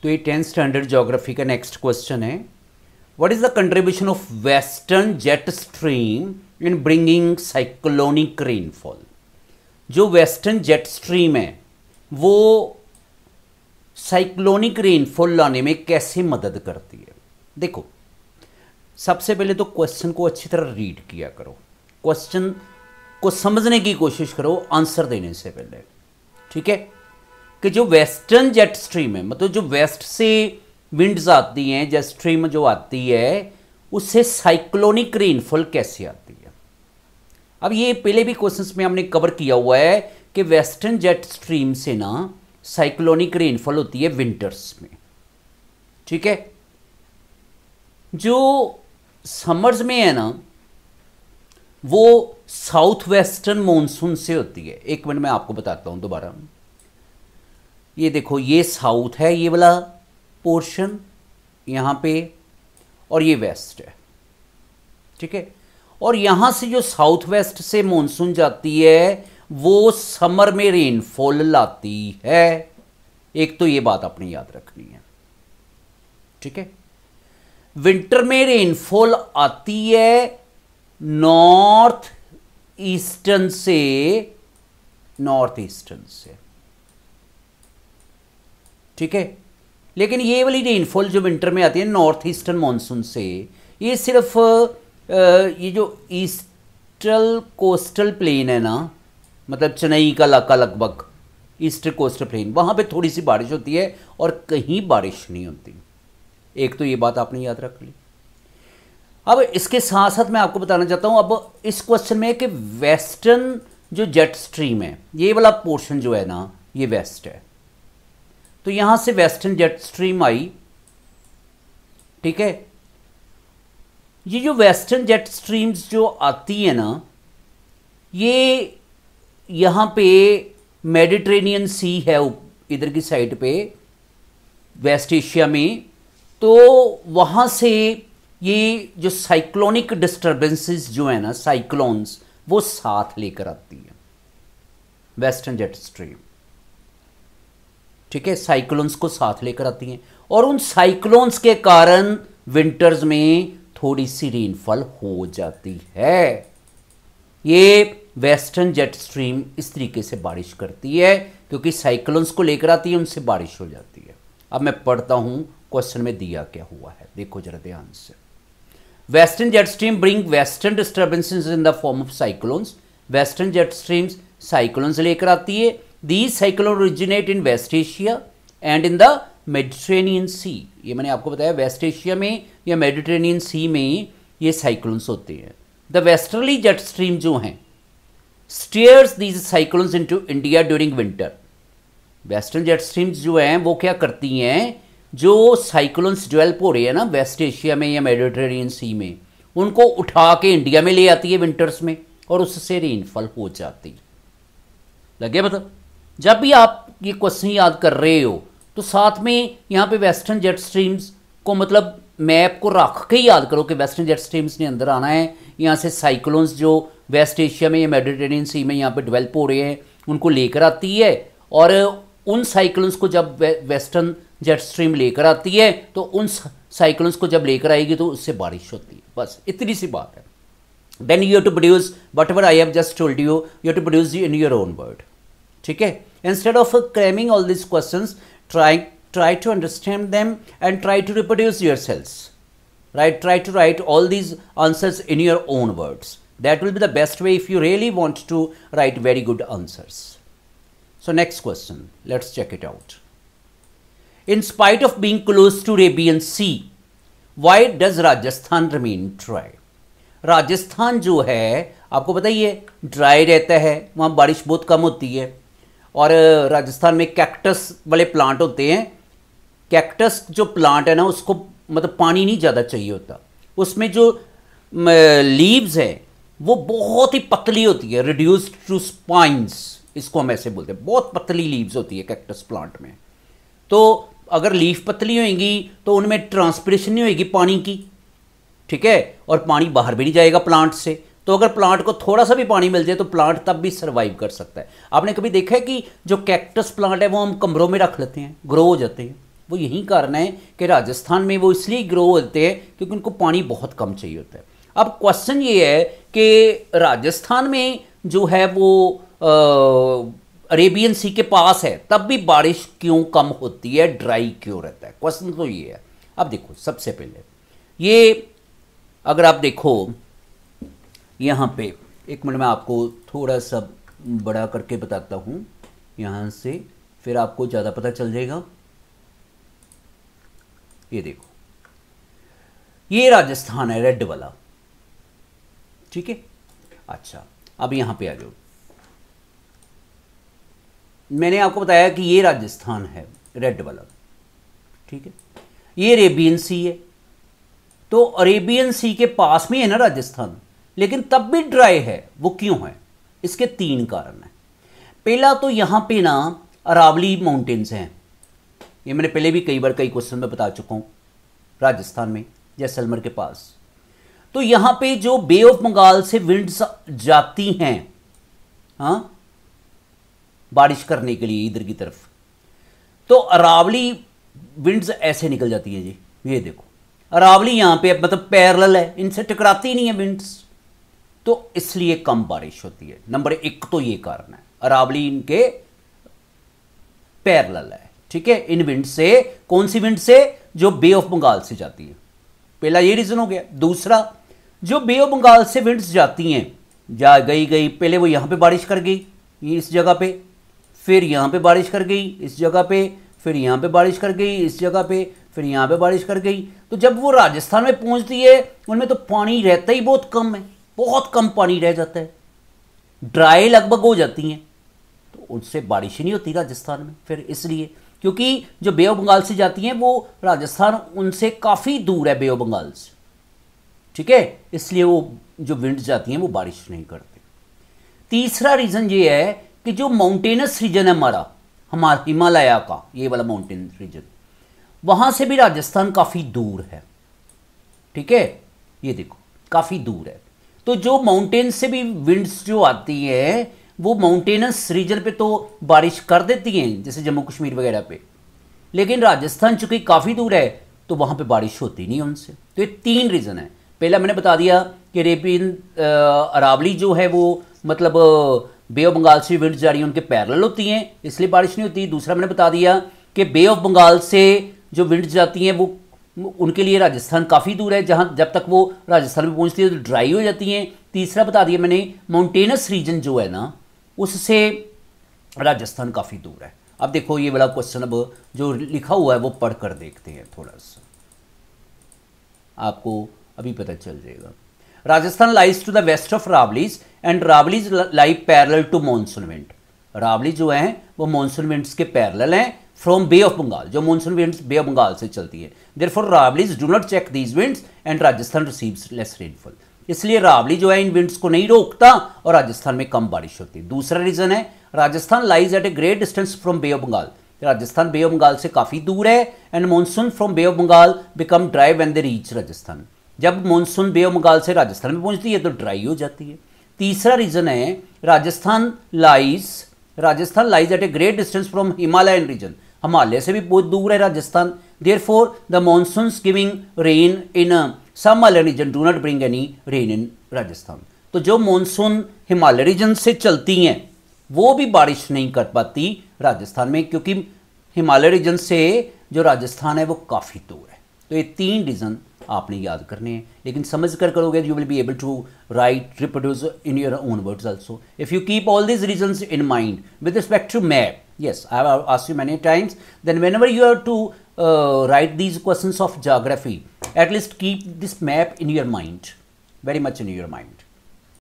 तो ये 10th standard geography का नेक्स्ट क्वेश्चन है। What is the contribution of western jet stream in bringing cyclonic rainfall. जो western jet stream है वो साइक्लोनिक रेनफॉल लाने में कैसे मदद करती है। देखो, सबसे पहले तो क्वेश्चन को अच्छी तरह रीड किया करो, क्वेश्चन को समझने की कोशिश करो आंसर देने से पहले, ठीक है। कि जो वेस्टर्न जेट स्ट्रीम है, मतलब जो वेस्ट से विंड्स आती हैं, जेट स्ट्रीम जो आती है, उससे साइक्लोनिक रेनफॉल कैसे आती है। अब ये पहले भी क्वेश्चंस में हमने कवर किया हुआ है कि वेस्टर्न जेट स्ट्रीम से ना साइक्लोनिक रेनफॉल होती है विंटर्स में, ठीक है। जो समर्स में है ना वो साउथ वेस्टर्न मॉनसून से होती है। एक मिनट में आपको बताता हूं दोबारा। ये देखो, ये साउथ है, ये वाला पोर्शन यहां पे, और ये वेस्ट है, ठीक है। और यहां से जो साउथ वेस्ट से मॉनसून जाती है वो समर में रेनफॉल लाती है। एक तो ये बात आपने याद रखनी है, ठीक है। विंटर में रेनफॉल आती है नॉर्थ ईस्टर्न से, ठीक है। लेकिन ये वाली रेनफॉल जो विंटर में आती है नॉर्थ ईस्टर्न मॉनसून से, ये सिर्फ ये जो ईस्टर्न कोस्टल प्लेन है ना, मतलब चेन्नई का इलाका लगभग ईस्टर्न कोस्टल प्लेन, वहां पे थोड़ी सी बारिश होती है और कहीं बारिश नहीं होती। एक तो ये बात आपने याद रख ली। अब इसके साथ साथ मैं आपको बताना चाहता हूं अब इस क्वेश्चन में कि वेस्टर्न जो जेट स्ट्रीम है, ये वाला पोर्शन जो है ना, ये वेस्ट है। तो यहां से वेस्टर्न जेट स्ट्रीम आई, ठीक है। ये जो वेस्टर्न जेट स्ट्रीम्स जो आती है ना, ये यहां पे मेडिटेरेनियन सी है इधर की साइड पे वेस्ट एशिया में, तो वहां से ये जो साइक्लोनिक डिस्टर्बेंसेस जो है ना, साइक्लोन्स, वो साथ लेकर आती है वेस्टर्न जेट स्ट्रीम, ठीक है। साइक्लोन्स को साथ लेकर आती हैं और उन साइक्लोन्स के कारण विंटर्स में थोड़ी सी रेनफॉल हो जाती है। ये वेस्टर्न जेट स्ट्रीम इस तरीके से बारिश करती है क्योंकि साइक्लोन्स को लेकर आती है, उनसे बारिश हो जाती है। अब मैं पढ़ता हूं क्वेश्चन में दिया क्या हुआ है, देखो जरा ध्यान से। Western jet stream bring western disturbances in the form of cyclones. Western jet streams cyclones लेकर आती है। These cyclones originate in West Asia and in the Mediterranean Sea। ये मैंने आपको बताया वेस्ट एशिया में या मेडिटेरेनियन सी में ये साइक्लोन्स होते हैं। द वेस्टर्ली जेट स्ट्रीम जो हैं stairs these cyclones into India during winter. Western jet streams जो हैं वो क्या करती हैं, जो साइक्लोन्स डेवलप हो रहे हैं ना वेस्ट एशिया में या मेडिटेरेनियन सी में, उनको उठा के इंडिया में ले आती है विंटर्स में और उससे रेनफॉल हो जाती। लगे मतलब जब भी आप ये क्वेश्चन याद कर रहे हो तो साथ में यहाँ पे वेस्टर्न जेट स्ट्रीम्स को मतलब मैप को रख के ही याद करो कि वेस्टर्न जेट स्ट्रीम्स ने अंदर आना है। यहाँ से साइक्लोन्स जो वेस्ट एशिया में या मेडिटेरेनियन सी में यहाँ पे डेवलप हो रहे हैं उनको लेकर आती है, और उन साइक्लोन्स को जब वेस्टर्न जेट स्ट्रीम लेकर आती है तो उन साइक्लोन्स को जब लेकर आएगी तो उससे बारिश होती है। बस इतनी सी बात है। Then you have to produce whatever I have just told you, you have to produce in your own word, ठीक है। Instead of cramming all these questions, try to understand them and try to reproduce yourselves, right? Try to write all these answers in your own words. That will be the best way if you really want to write very good answers. So next question, let's check it out. In spite of being close to Arabian Sea, why does Rajasthan remain dry? Rajasthan जो है आपको पता ही है dry रहता है, वहाँ बारिश बहुत कम होती है, और राजस्थान में कैक्टस वाले प्लांट होते हैं। कैक्टस जो प्लांट है ना उसको मतलब पानी नहीं ज़्यादा चाहिए होता, उसमें जो लीव्स है वो बहुत ही पतली होती है, रिड्यूस्ड टू स्पाइंस, इसको हम ऐसे बोलते हैं। बहुत पतली लीव्स होती है कैक्टस प्लांट में। तो अगर लीफ पतली होएंगी तो उनमें ट्रांसपिरेशन नहीं होएगी पानी की, ठीक है, और पानी बाहर भी नहीं जाएगा प्लांट से। तो अगर प्लांट को थोड़ा सा भी पानी मिल जाए तो प्लांट तब भी सर्वाइव कर सकता है। आपने कभी देखा है कि जो कैक्टस प्लांट है वो हम कमरों में रख लेते हैं, ग्रो हो जाते हैं, वो यही कारण है कि राजस्थान में वो इसलिए ग्रो होते हैं क्योंकि उनको पानी बहुत कम चाहिए होता है। अब क्वेश्चन ये है कि राजस्थान में जो है वो अरेबियन सी के पास है, तब भी बारिश क्यों कम होती है, ड्राई क्यों रहता है? क्वेश्चन तो ये है। अब देखो, सबसे पहले ये अगर आप देखो यहाँ पे, एक मिनट में आपको थोड़ा सा बड़ा करके बताता हूँ यहाँ से, फिर आपको ज़्यादा पता चल जाएगा। ये देखो, ये राजस्थान है रेड वाला, ठीक है। अच्छा, अब यहाँ पे आ जाओ। मैंने आपको बताया कि ये राजस्थान है रेड वाला, ठीक है। ये अरेबियन सी है, तो अरेबियन सी के पास में है ना राजस्थान, लेकिन तब भी ड्राई है। वो क्यों है? इसके 3 कारण हैं। पहला तो यहाँ पे ना अरावली माउंटेन्स हैं, ये मैंने पहले भी कई बार कई क्वेश्चन में बता चुका हूँ। राजस्थान में जैसलमेर के पास, तो यहाँ पे जो बे ऑफ बंगाल से विंड्स जाती हैं, हाँ, बारिश करने के लिए इधर की तरफ, तो अरावली विंड्स ऐसे निकल जाती हैं जी। ये देखो, अरावली यहाँ पे मतलब पैरेलल है, इनसे टकराती नहीं है विंड्स, तो इसलिए कम बारिश होती है। नंबर 1 तो ये कारण है, अरावली इनके पैरेलल है, ठीक है, इन विंड से। कौन सी विंड से? जो बे ऑफ बंगाल से जाती है। पहला ये रीजन हो गया। दूसरा, जो बे ऑफ बंगाल से विंड्स जाती हैं, जा गई, पहले वो यहां पे बारिश कर गई इस जगह पे, फिर यहां पे बारिश कर गई इस जगह पे, फिर यहां पे बारिश कर गई इस जगह पे, फिर यहां पे बारिश कर गई। तो जब वो राजस्थान में पहुंचती है, उनमें तो पानी रहता ही बहुत कम है, बहुत कम पानी रह जाता है, ड्राई लगभग हो जाती हैं, तो उनसे बारिश ही नहीं होती राजस्थान में। फिर इसलिए क्योंकि जो बे ऑफ बंगाल से जाती हैं वो राजस्थान उनसे काफ़ी दूर है बे ऑफ बंगाल से, ठीक है, इसलिए वो जो विंड्स जाती हैं वो बारिश नहीं करती। तीसरा रीज़न ये है कि जो माउंटेनस रीजन है हमारा हिमालय का ये वाला माउंटेन रीजन, वहाँ से भी राजस्थान काफ़ी दूर है, ठीक है, ये देखो काफ़ी दूर है। तो जो माउंटेन से भी विंड्स जो आती है वो माउंटेनस रीजन पे तो बारिश कर देती हैं, जैसे जम्मू कश्मीर वगैरह पे, लेकिन राजस्थान चूंकि काफ़ी दूर है तो वहाँ पे बारिश होती नहीं उनसे। तो ये 3 रीज़न है। पहला मैंने बता दिया कि अरेबियन अरावली जो है वो मतलब बे ऑफ बंगाल से विंड्स जा रही हैं, उनके पैरेलल होती हैं, इसलिए बारिश नहीं होती। दूसरा मैंने बता दिया कि बे ऑफ बंगाल से जो विंड्स जाती हैं वो उनके लिए राजस्थान काफ़ी दूर है, जहाँ जब तक वो राजस्थान में पहुँचती है तो ड्राई हो जाती हैं। तीसरा बता दिया मैंने, माउंटेनस रीजन जो है ना उससे राजस्थान काफ़ी दूर है। अब देखो ये वाला क्वेश्चन अब जो लिखा हुआ है वो पढ़ कर देखते हैं थोड़ा सा, आपको अभी पता चल जाएगा। Rajasthan lies to the west of Aravallis and Aravallis lie parallel to monsoon wind. Aravalli जो है वो मॉनसून विंड्स के पैरेलल हैं फ्रॉम बे ऑफ बंगाल, जो monsoon winds bay of Bengal से चलती है। Therefore Aravallis do not check these winds and Rajasthan receives less rainfall. इसलिए रावली जो है इन विंड्स को नहीं रोकता और राजस्थान में कम बारिश होती है। दूसरा रीजन है, Rajasthan lies at a great distance from bay of Bengal. Rajasthan Bay of Bengal से काफ़ी दूर है and monsoon from bay of Bengal become dry when they reach Rajasthan. जब मॉनसून बे ऑफ बंगाल से राजस्थान में पहुंचती है तो ड्राई हो जाती है। तीसरा रीजन है, Rajasthan lies at a great distance from Himalayan region. Himalaya से भी बहुत दूर है Rajasthan. Therefore the monsoons giving rain in some Himalaya region do not bring any rain in Rajasthan. तो जो मॉनसून हिमालय रीजन से चलती हैं वो भी बारिश नहीं कर पाती राजस्थान में, क्योंकि हिमालय रीजन से जो राजस्थान है वो काफ़ी दूर है। तो ये 3 रीज़न आपने याद करने हैं, लेकिन समझ कर करोगे you will be able to write reproduce in your own words also if you keep all these reasons in mind with respect to map. Yes, I have asked you many times. Then whenever you have to write these questions of geography, at least keep this map in your mind, very much in your mind.